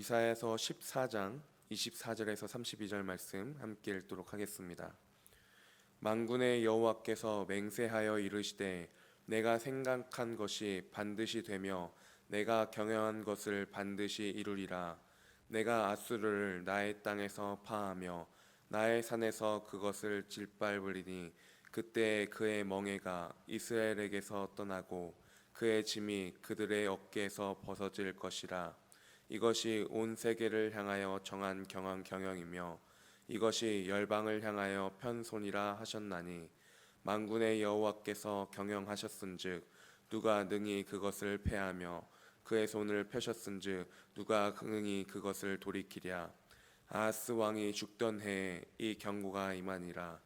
이사야서 14장 24절에서 32절 말씀 함께 읽도록 하겠습니다. 만군의 여호와께서 맹세하여 이르시되 내가 생각한 것이 반드시 되며 내가 경영한 것을 반드시 이루리라. 내가 아수르를 나의 땅에서 파하며 나의 산에서 그것을 짓밟으리니 그때 그의 멍에가 이스라엘에게서 떠나고 그의 짐이 그들의 어깨에서 벗어질 것이라. 이것이 온 세계를 향하여 정한 경영이며 이것이 열방을 향하여 편손이라 하셨나니 만군의 여호와께서 경영하셨은즉 누가 능히 그것을 패하며 그의 손을 펴셨은즉 누가 능히 그것을 돌이키랴. 아하스 왕이 죽던 해에 이 경고가 임하니라.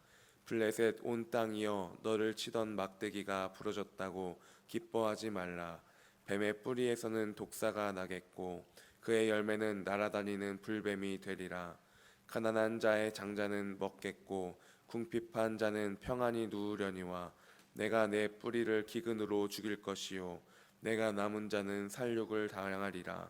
블레셋 온 땅이여 너를 치던 막대기가 부러졌다고 기뻐하지 말라. 뱀의 뿌리에서는 독사가 나겠고 그의 열매는 날아다니는 불뱀이 되리라. 가난한 자의 장자는 먹겠고 궁핍한 자는 평안히 누우려니와 내가 내 뿌리를 기근으로 죽일 것이요 내가 남은 자는 살육을 당하리라.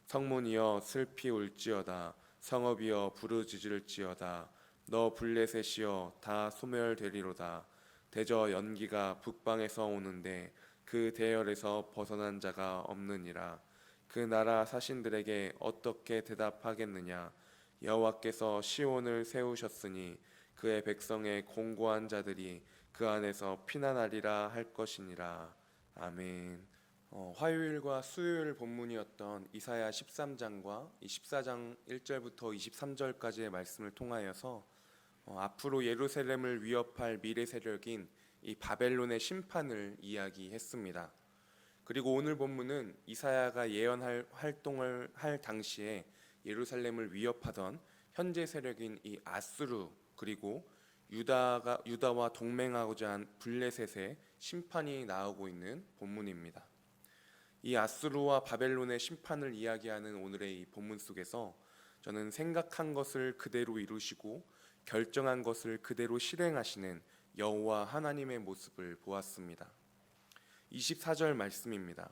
성문이여 슬피 울지어다. 성읍이여 부르짖을지어다. 너 블레셋이여 다 소멸되리로다. 대저 연기가 북방에서 오는데 그 대열에서 벗어난 자가 없느니라. 그 나라 사신들에게 어떻게 대답하겠느냐. 여호와께서 시온을 세우셨으니 그의 백성의 공고한 자들이 그 안에서 피난하리라 할 것이니라. 아멘. 화요일과 수요일 본문이었던 이사야 13장과 14장 1절부터 23절까지의 말씀을 통하여서 앞으로 예루살렘을 위협할 미래 세력인 이 바벨론의 심판을 이야기했습니다. 그리고 오늘 본문은 이사야가 예언할 활동을 할 당시에 예루살렘을 위협하던 현재 세력인 이 아수르 그리고 유다와 동맹하고자 한 블레셋의 심판이 나오고 있는 본문입니다. 이 아수르와 바벨론의 심판을 이야기하는 오늘의 이 본문 속에서 저는 생각한 것을 그대로 이루시고 결정한 것을 그대로 실행하시는 여호와 하나님의 모습을 보았습니다. 24절 말씀입니다.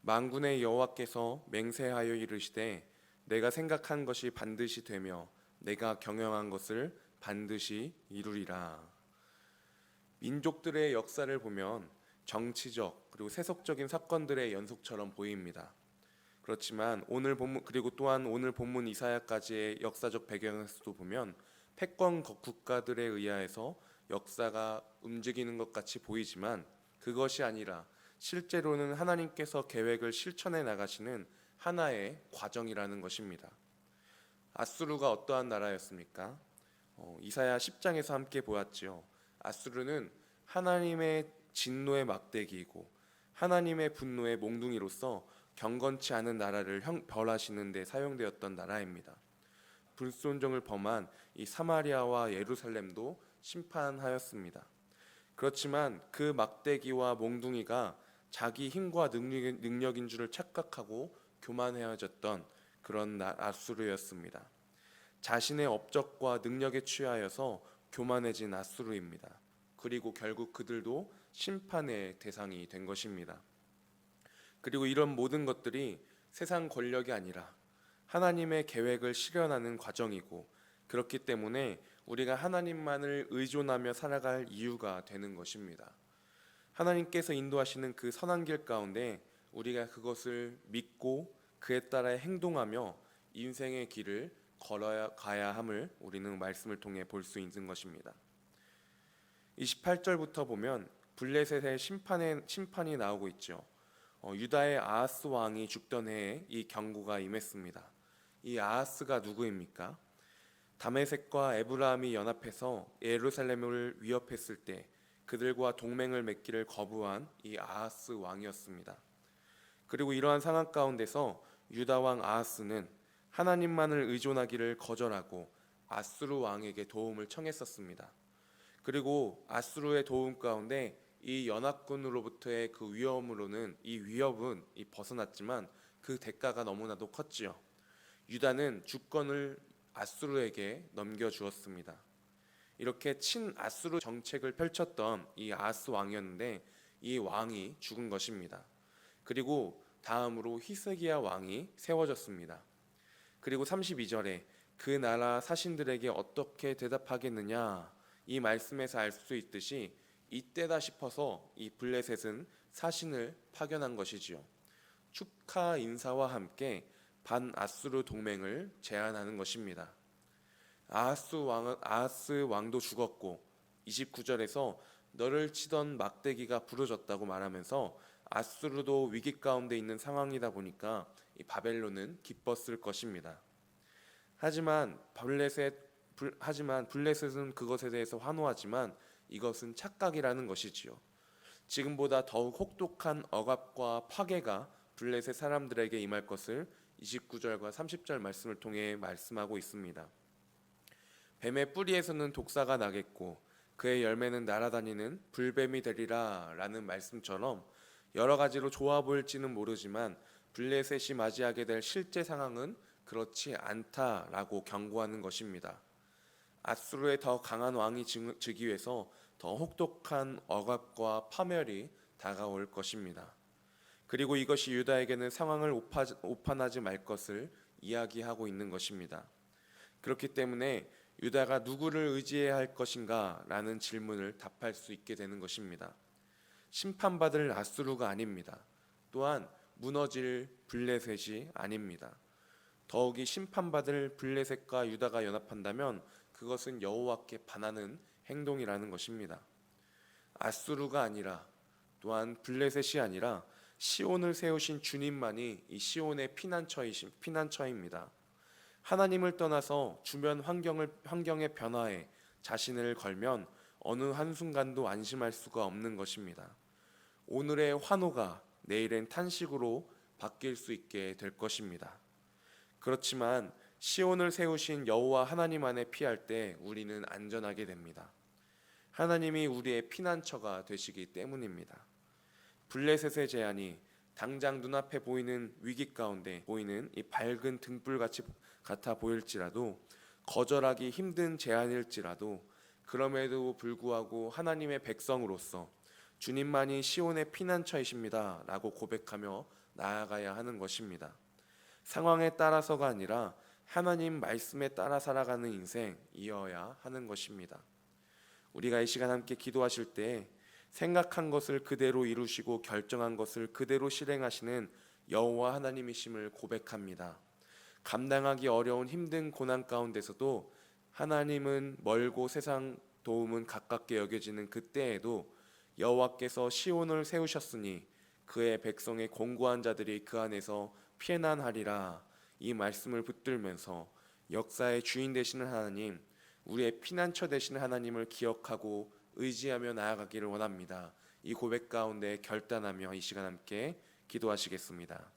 만군의 여호와께서 맹세하여 이르시되 내가 생각한 것이 반드시 되며 내가 경영한 것을 반드시 이루리라. 민족들의 역사를 보면 정치적 그리고 세속적인 사건들의 연속처럼 보입니다. 그렇지만 오늘 본문 그리고 또한 오늘 본문 이사야까지의 역사적 배경에서도 보면 패권 국가들에 의하여서 역사가 움직이는 것 같이 보이지만 그것이 아니라 실제로는 하나님께서 계획을 실천해 나가시는 하나의 과정이라는 것입니다. 아수르가 어떠한 나라였습니까? 이사야 10장에서 함께 보았지요. 아수르는 하나님의 진노의 막대기이고 하나님의 분노의 몽둥이로서 경건치 않은 나라를 벌하시는 데 사용되었던 나라입니다. 불순종을 범한 이 사마리아와 예루살렘도 심판하였습니다. 그렇지만 그 막대기와 몽둥이가 자기 힘과 능력인 줄을 착각하고 교만해졌던 그런 아수르였습니다. 자신의 업적과 능력에 취하여서 교만해진 아수르입니다. 그리고 결국 그들도 심판의 대상이 된 것입니다. 그리고 이런 모든 것들이 세상 권력이 아니라 하나님의 계획을 실현하는 과정이고 그렇기 때문에 우리가 하나님만을 의존하며 살아갈 이유가 되는 것입니다. 하나님께서 인도하시는 그 선한 길 가운데 우리가 그것을 믿고 그에 따라 행동하며 인생의 길을 걸어가야 함을 우리는 말씀을 통해 볼 수 있는 것입니다. 28절부터 보면 블레셋의 심판이 나오고 있죠. 유다의 아하스 왕이 죽던 해에 이 경고가 임했습니다. 이 아하스가 누구입니까? 다메섹과 에브라임이 연합해서 예루살렘을 위협했을 때 그들과 동맹을 맺기를 거부한 이 아하스 왕이었습니다. 그리고 이러한 상황 가운데서 유다 왕 아하스는 하나님만을 의존하기를 거절하고 아수르 왕에게 도움을 청했었습니다. 그리고 아수르의 도움 가운데 이 연합군으로부터의 그 위협은 벗어났지만 그 대가가 너무나도 컸지요. 유다는 주권을 아수르에게 넘겨주었습니다. 이렇게 친아수르 정책을 펼쳤던 이 아하스 왕이었는데 이 왕이 죽은 것입니다. 그리고 다음으로 히스기야 왕이 세워졌습니다. 그리고 32절에 그 나라 사신들에게 어떻게 대답하겠느냐, 이 말씀에서 알 수 있듯이 이때다 싶어서 이 블레셋은 사신을 파견한 것이지요. 축하 인사와 함께 반아수르 동맹을 제안하는 것입니다. 아하스 왕도 죽었고 29절에서 너를 치던 막대기가 부러졌다고 말하면서 아수르도 위기 가운데 있는 상황이다 보니까 이 바벨론은 기뻤을 것입니다. 하지만 블레셋은 그것에 대해서 환호하지만 이것은 착각이라는 것이지요. 지금보다 더욱 혹독한 억압과 파괴가 블레셋 사람들에게 임할 것을 29절과 30절 말씀을 통해 말씀하고 있습니다. 뱀의 뿌리에서는 독사가 나겠고 그의 열매는 날아다니는 불뱀이 되리라 라는 말씀처럼 여러 가지로 좋아 보일지는 모르지만 블레셋이 맞이하게 될 실제 상황은 그렇지 않다라고 경고하는 것입니다. 아수르의 더 강한 왕이 즉위 위해서 더 혹독한 억압과 파멸이 다가올 것입니다. 그리고 이것이 유다에게는 상황을 오판하지 말 것을 이야기하고 있는 것입니다. 그렇기 때문에 유다가 누구를 의지해야 할 것인가 라는 질문을 답할 수 있게 되는 것입니다. 심판받을 아수르가 아닙니다. 또한 무너질 블레셋이 아닙니다. 더욱이 심판받을 블레셋과 유다가 연합한다면 그것은 여호와께 반하는 행동이라는 것입니다. 아수르가 아니라 또한 블레셋이 아니라 시온을 세우신 주님만이 이 시온의 피난처입니다. 하나님을 떠나서 주변 환경의 변화에 자신을 걸면 어느 한순간도 안심할 수가 없는 것입니다. 오늘의 환호가 내일엔 탄식으로 바뀔 수 있게 될 것입니다. 그렇지만 시온을 세우신 여호와 하나님 안에 피할 때 우리는 안전하게 됩니다. 하나님이 우리의 피난처가 되시기 때문입니다. 블레셋의 제안이 당장 눈앞에 보이는 위기 가운데 보이는 이 밝은 등불 같아 보일지라도 거절하기 힘든 제안일지라도 그럼에도 불구하고 하나님의 백성으로서 주님만이 시온의 피난처이십니다 라고 고백하며 나아가야 하는 것입니다. 상황에 따라서가 아니라 하나님 말씀에 따라 살아가는 인생이어야 하는 것입니다. 우리가 이 시간 함께 기도하실 때 생각한 것을 그대로 이루시고 결정한 것을 그대로 실행하시는 여호와 하나님이심을 고백합니다. 감당하기 어려운 힘든 고난 가운데서도 하나님은 멀고 세상 도움은 가깝게 여겨지는 그때에도 여호와께서 시온을 세우셨으니 그의 백성의 공고한 자들이 그 안에서 피난하리라, 이 말씀을 붙들면서 역사의 주인 되시는 하나님, 우리의 피난처 되시는 하나님을 기억하고 의지하며 나아가기를 원합니다. 이 고백 가운데 결단하며 이 시간 함께 기도하시겠습니다.